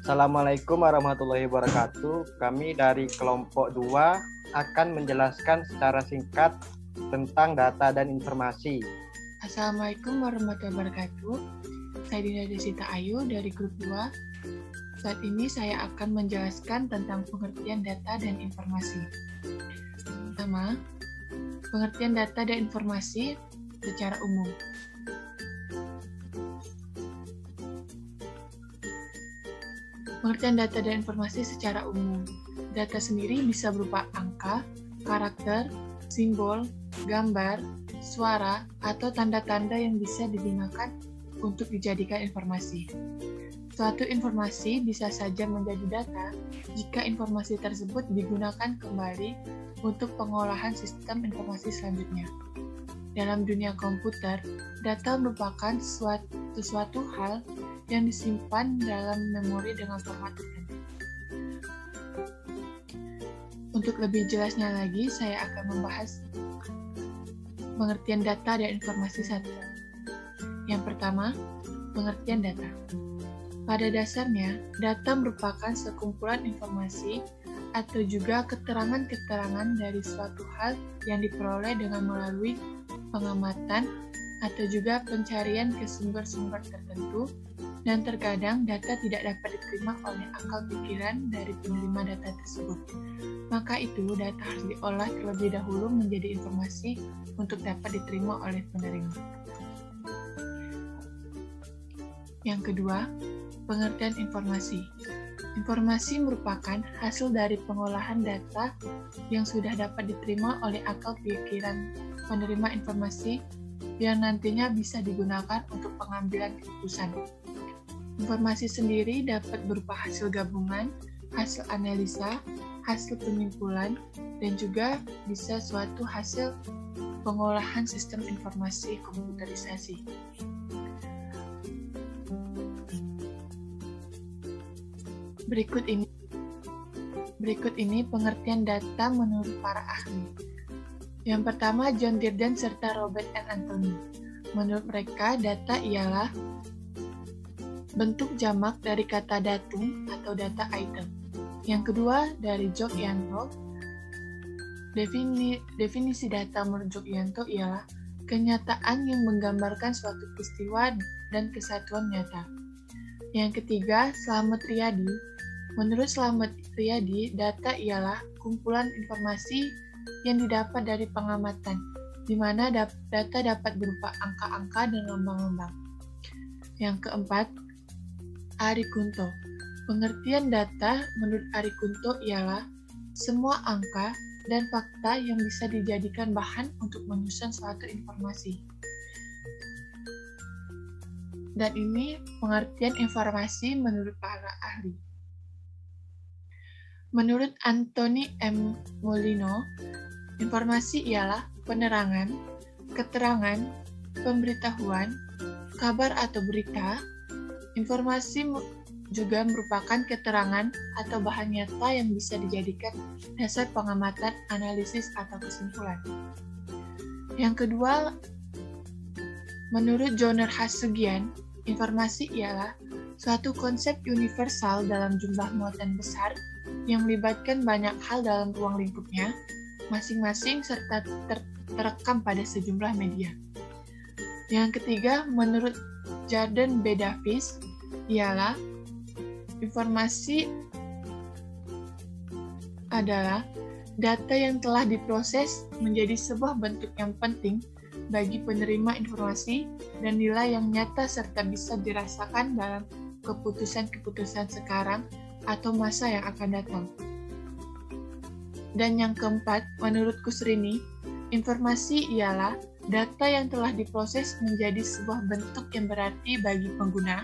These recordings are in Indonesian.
Assalamualaikum warahmatullahi wabarakatuh. Kami dari kelompok 2 akan menjelaskan secara singkat tentang data dan informasi. Assalamualaikum warahmatullahi wabarakatuh. Saya Dinda Desita Ayu dari grup 2. Saat ini saya akan menjelaskan tentang pengertian data dan informasi. Pertama, pengertian data dan informasi secara umum. Pengertian data dan informasi secara umum. Data sendiri bisa berupa angka, karakter, simbol, gambar, suara, atau tanda-tanda yang bisa digunakan untuk dijadikan informasi. Suatu informasi bisa saja menjadi data jika informasi tersebut digunakan kembali untuk pengolahan sistem informasi selanjutnya. Dalam dunia komputer, data merupakan suatu hal yang disimpan dalam memori dengan format tertentu. Untuk lebih jelasnya lagi, saya akan membahas pengertian data dan informasi satu. Yang pertama, pengertian data. Pada dasarnya, data merupakan sekumpulan informasi atau juga keterangan-keterangan dari suatu hal yang diperoleh dengan melalui pengamatan atau juga pencarian ke sumber-sumber tertentu, dan terkadang data tidak dapat diterima oleh akal pikiran dari penerima data tersebut. Maka itu, data harus diolah terlebih dahulu menjadi informasi untuk dapat diterima oleh penerima. Yang kedua, pengertian informasi. Informasi merupakan hasil dari pengolahan data yang sudah dapat diterima oleh akal pikiran penerima informasi yang nantinya bisa digunakan untuk pengambilan keputusan. Informasi sendiri dapat berupa hasil gabungan, hasil analisa, hasil penyimpulan, dan juga bisa suatu hasil pengolahan sistem informasi komputerisasi. Berikut ini pengertian data menurut para ahli. Yang pertama, John Dearden serta Robert N. Anthony. Menurut mereka, data ialah bentuk jamak dari kata datum atau data item. Yang kedua, dari Jokyanto, definisi data menurut Jokyanto ialah kenyataan yang menggambarkan suatu peristiwa dan kesatuan nyata. Yang ketiga, Slamet Riyadi. Menurut Slamet Riyadi, data ialah kumpulan informasi yang didapat dari pengamatan, di mana data dapat berupa angka-angka dan lambang-lambang. Yang keempat, Ari Kunto. Pengertian data menurut Ari Kunto ialah semua angka dan fakta yang bisa dijadikan bahan untuk menyusun suatu informasi. Dan ini pengertian informasi menurut para ahli. Menurut Anthony M. Molino, informasi ialah penerangan, keterangan, pemberitahuan, kabar atau berita. Informasi juga merupakan keterangan atau bahan nyata yang bisa dijadikan dasar pengamatan, analisis, atau kesimpulan. Yang kedua, menurut Joner Hasugian, informasi ialah suatu konsep universal dalam jumlah muatan besar yang melibatkan banyak hal dalam ruang lingkupnya, masing-masing serta terekam pada sejumlah media. Yang ketiga, menurut Jordan B. Davis, ialah informasi adalah data yang telah diproses menjadi sebuah bentuk yang penting bagi penerima informasi dan nilai yang nyata serta bisa dirasakan dalam keputusan-keputusan sekarang atau masa yang akan datang. Dan yang keempat, menurut Kusrini, informasi ialah data yang telah diproses menjadi sebuah bentuk yang berarti bagi pengguna,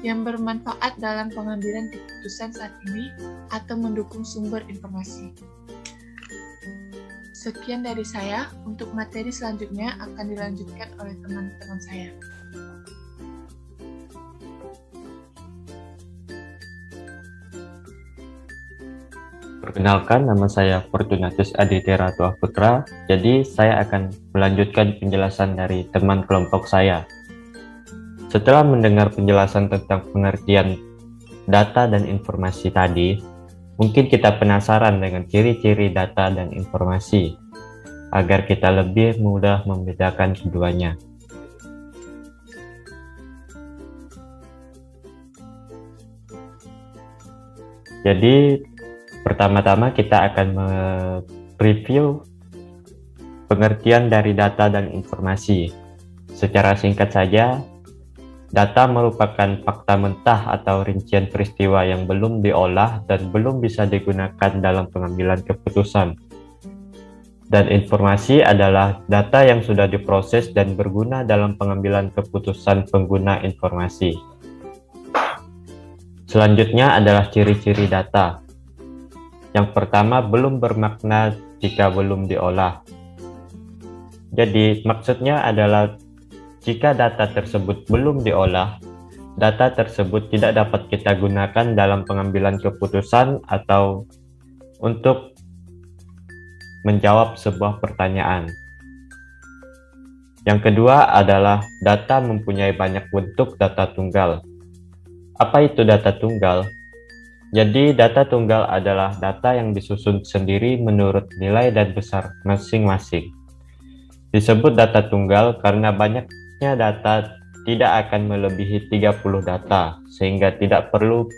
yang bermanfaat dalam pengambilan keputusan saat ini atau mendukung sumber informasi. Sekian dari saya, untuk materi selanjutnya akan dilanjutkan oleh teman-teman saya. Perkenalkan, nama saya Fortunatus Aditya Ratu Putra. Jadi, saya akan melanjutkan penjelasan dari teman kelompok saya. Setelah mendengar penjelasan tentang pengertian data dan informasi tadi, mungkin kita penasaran dengan ciri-ciri data dan informasi, agar kita lebih mudah membedakan keduanya. Jadi, pertama-tama kita akan mereview pengertian dari data dan informasi. Secara singkat saja, data merupakan fakta mentah atau rincian peristiwa yang belum diolah dan belum bisa digunakan dalam pengambilan keputusan. Dan informasi adalah data yang sudah diproses dan berguna dalam pengambilan keputusan pengguna informasi. Selanjutnya adalah ciri-ciri data. Yang pertama, belum bermakna jika belum diolah. Jadi, maksudnya adalah jika data tersebut belum diolah, data tersebut tidak dapat kita gunakan dalam pengambilan keputusan atau untuk menjawab sebuah pertanyaan. Yang kedua adalah data mempunyai banyak bentuk data tunggal. Apa itu data tunggal? Jadi, data tunggal adalah data yang disusun sendiri menurut nilai dan besar masing-masing. Disebut data tunggal karena banyaknya data tidak akan melebihi 30 data, sehingga tidak perlu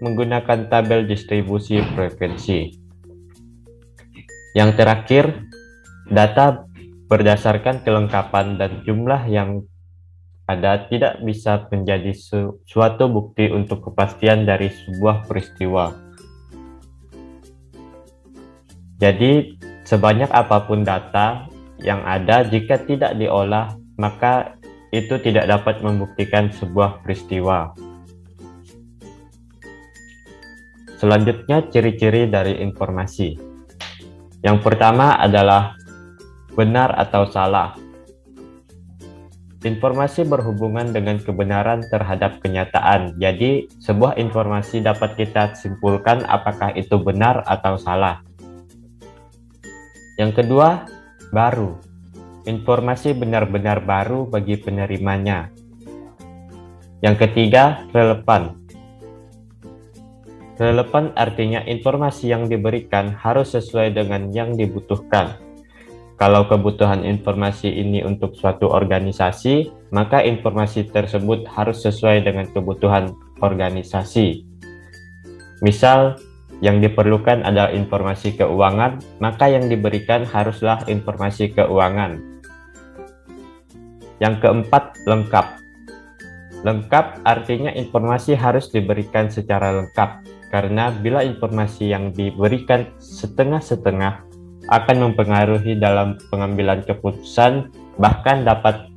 menggunakan tabel distribusi frekuensi. Yang terakhir, data berdasarkan kelengkapan dan jumlah yang ada tidak bisa menjadi suatu bukti untuk kepastian dari sebuah peristiwa. Jadi, sebanyak apapun data yang ada, jika tidak diolah, maka itu tidak dapat membuktikan sebuah peristiwa. Selanjutnya, ciri-ciri dari informasi. Yang pertama adalah benar atau salah. Informasi berhubungan dengan kebenaran terhadap kenyataan. Jadi, sebuah informasi dapat kita simpulkan apakah itu benar atau salah. Yang kedua, baru. Informasi benar-benar baru bagi penerimanya. Yang ketiga, relevan. Relevan artinya informasi yang diberikan harus sesuai dengan yang dibutuhkan. Kalau kebutuhan informasi ini untuk suatu organisasi, maka informasi tersebut harus sesuai dengan kebutuhan organisasi. Misal, yang diperlukan adalah informasi keuangan, maka yang diberikan haruslah informasi keuangan. Yang keempat, lengkap. Lengkap artinya informasi harus diberikan secara lengkap, karena bila informasi yang diberikan setengah-setengah akan mempengaruhi dalam pengambilan keputusan, bahkan dapat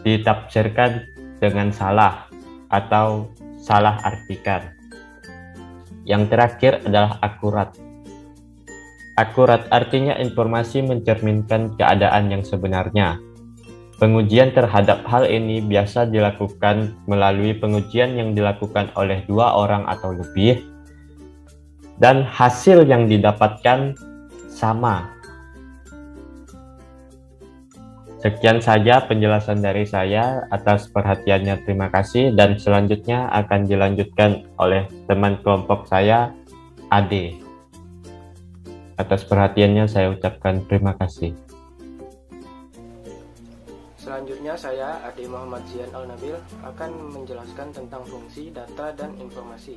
ditafsirkan dengan salah atau salah artikan. Yang terakhir adalah akurat. Akurat artinya informasi mencerminkan keadaan yang sebenarnya. Pengujian terhadap hal ini biasa dilakukan melalui pengujian yang dilakukan oleh 2 orang atau lebih, dan hasil yang didapatkan sama. Sekian saja penjelasan dari saya. Atas perhatiannya terima kasih, dan selanjutnya akan dilanjutkan oleh teman kelompok saya, Ade. Atas perhatiannya saya ucapkan terima kasih. Selanjutnya saya, Ade Muhammad Zian Al-Nabil, akan menjelaskan tentang fungsi data dan informasi.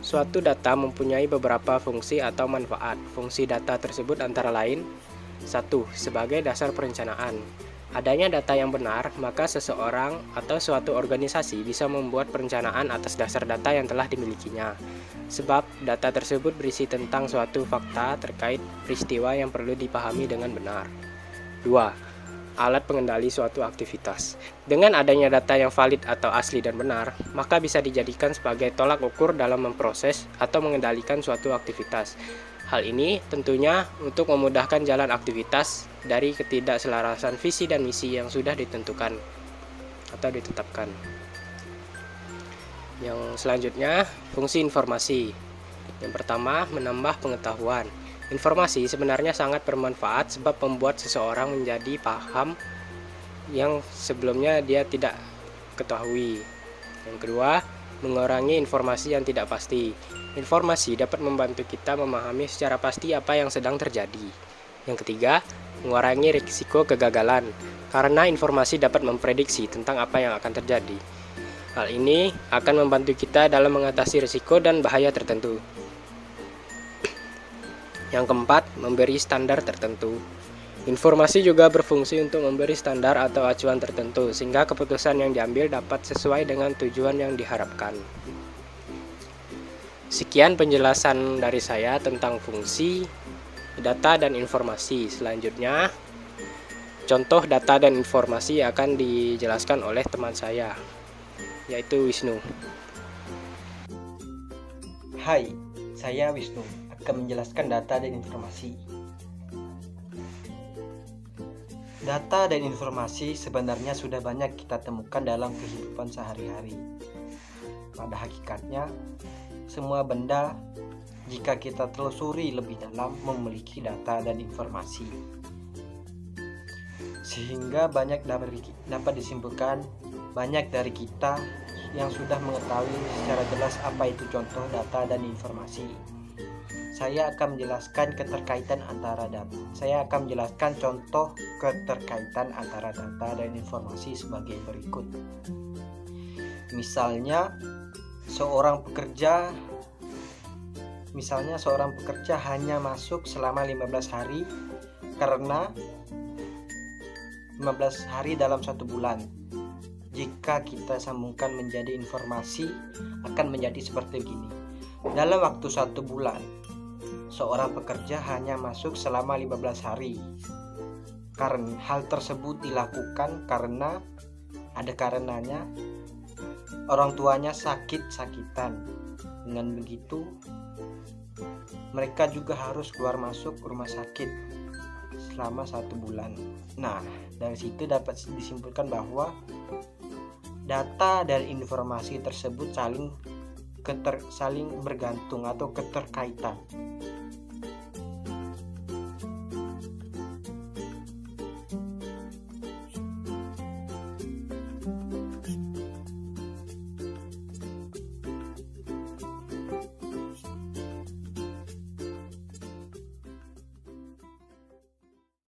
Suatu data mempunyai beberapa fungsi atau manfaat. Fungsi data tersebut antara lain: 1. Sebagai dasar perencanaan. Adanya data yang benar, maka seseorang atau suatu organisasi bisa membuat perencanaan atas dasar data yang telah dimilikinya. Sebab data tersebut berisi tentang suatu fakta terkait peristiwa yang perlu dipahami dengan benar. 2. Alat pengendali suatu aktivitas. Dengan adanya data yang valid atau asli dan benar, maka bisa dijadikan sebagai tolak ukur dalam memproses atau mengendalikan suatu aktivitas. Hal ini tentunya untuk memudahkan jalan aktivitas dari ketidakselarasan visi dan misi yang sudah ditentukan atau ditetapkan. Yang selanjutnya, fungsi informasi. Yang pertama, menambah pengetahuan. Informasi sebenarnya sangat bermanfaat sebab membuat seseorang menjadi paham yang sebelumnya dia tidak ketahui. Yang kedua, mengurangi informasi yang tidak pasti. Informasi dapat membantu kita memahami secara pasti apa yang sedang terjadi. Yang ketiga, mengurangi risiko kegagalan, karena informasi dapat memprediksi tentang apa yang akan terjadi. Hal ini akan membantu kita dalam mengatasi risiko dan bahaya tertentu. Yang keempat, memberi standar tertentu. Informasi juga berfungsi untuk memberi standar atau acuan tertentu, sehingga keputusan yang diambil dapat sesuai dengan tujuan yang diharapkan. Sekian penjelasan dari saya tentang fungsi, data, dan informasi. Selanjutnya, contoh data dan informasi akan dijelaskan oleh teman saya, yaitu Wisnu. Hai, saya Wisnu akan menjelaskan data dan informasi. Data dan informasi sebenarnya sudah banyak kita temukan dalam kehidupan sehari-hari. Pada hakikatnya, semua benda jika kita telusuri lebih dalam memiliki data dan informasi. Sehingga banyak dapat disimpulkan banyak dari kita yang sudah mengetahui secara jelas apa itu contoh data dan informasi. Saya akan menjelaskan contoh keterkaitan antara data dan informasi sebagai berikut. Misalnya seorang pekerja hanya masuk selama 15 hari karena 15 hari dalam 1 bulan. Jika kita sambungkan menjadi informasi akan menjadi seperti begini. Dalam waktu 1 bulan, seorang pekerja hanya masuk selama 15 hari. Karena hal tersebut dilakukan karena karenanya orang tuanya sakit-sakitan. Dengan begitu, mereka juga harus keluar masuk rumah sakit selama 1 bulan. Nah, dari situ dapat disimpulkan bahwa data dan informasi tersebut saling bergantung atau keterkaitan.